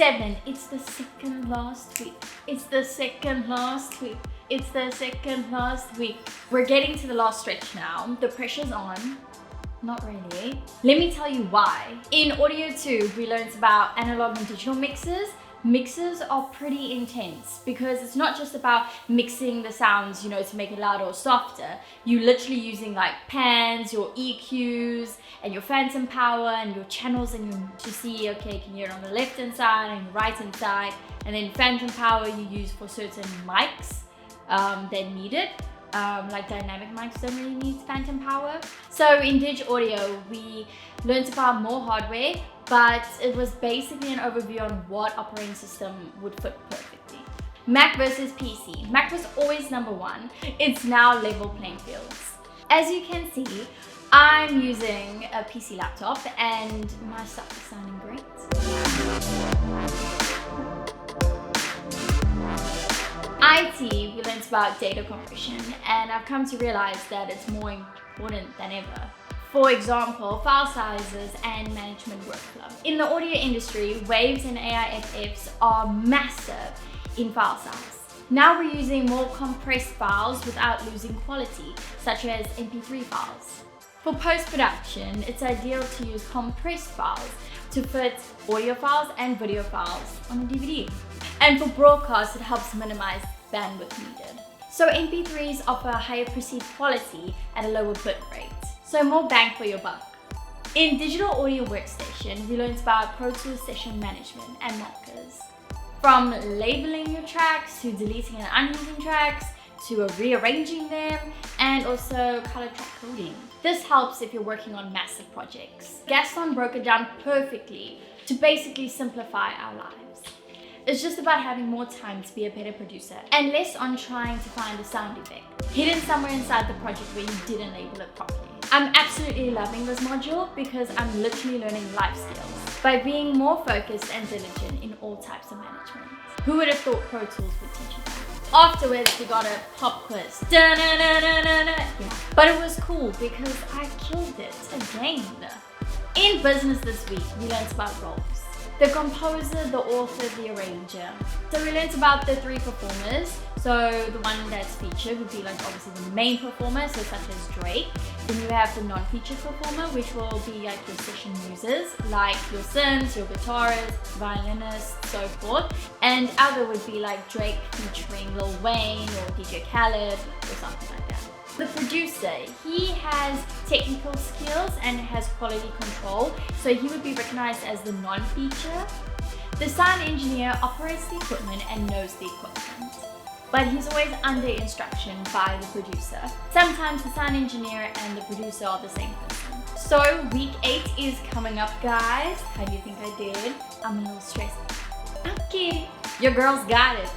7. It's the second last week. It's the second last week. It's the second last week. We're getting to the last stretch now. The pressure's on. Not really. Let me tell you why. In audio 2, we learned about analog and digital mixes. Mixes are pretty intense because it's not just about mixing the sounds, to make it louder or softer. You're literally using like pans, your EQs, and your phantom power, and your channels, and to see, okay, can you hear it on the left hand side and right hand side, and then phantom power you use for certain mics that need it. Like dynamic mics don't really need phantom power. So in Dig Audio, we learned about more hardware, but it was basically an overview on what operating system would fit perfectly. Mac versus PC. Mac was always number 1. It's now level playing fields. As you can see, I'm using a PC laptop and my stuff is sounding great. IT, we learned about data compression, and I've come to realize that it's more important than ever. For example, file sizes and management workflow. In the audio industry, waves and AIFFs are massive in file size. Now we're using more compressed files without losing quality, such as MP3 files. For post-production, it's ideal to use compressed files to fit audio files and video files on a DVD. And for broadcast, it helps minimize bandwidth needed. So MP3s offer a higher perceived quality at a lower bit rate, so more bang for your buck. In Digital Audio Workstation, we learned about Pro Tools session management and markers. From labeling your tracks, to deleting and unusing tracks, to rearranging them, and also color track coding. This helps if you're working on massive projects. Gaston broke it down perfectly to basically simplify our lives. It's just about having more time to be a better producer and less on trying to find a sound effect hidden somewhere inside the project where you didn't label it properly. I'm absolutely loving this module because I'm literally learning life skills by being more focused and diligent in all types of management. Who would have thought Pro Tools would teach you that? Afterwards, we got a pop quiz. Yeah. But it was cool because I killed it again. In business this week, we learned about roles. The composer, the author, the arranger. So we learned about the 3 performers. So the one that's featured would be like obviously the main performer, so such as Drake. Then you have the non-featured performer, which will be like your session users, like your synths, your guitarists, violinists, so forth. And other would be like Drake featuring Lil Wayne or DJ Khaled or something like that. The producer, he has technical skills and has quality control, so he would be recognized as the non-feature. The sound engineer operates the equipment and knows the equipment, but he's always under instruction by the producer. Sometimes the sound engineer and the producer are the same person. So week 8 is coming up, guys. How do you think I did? I'm a little stressed. I'm kidding. Your girl's got it.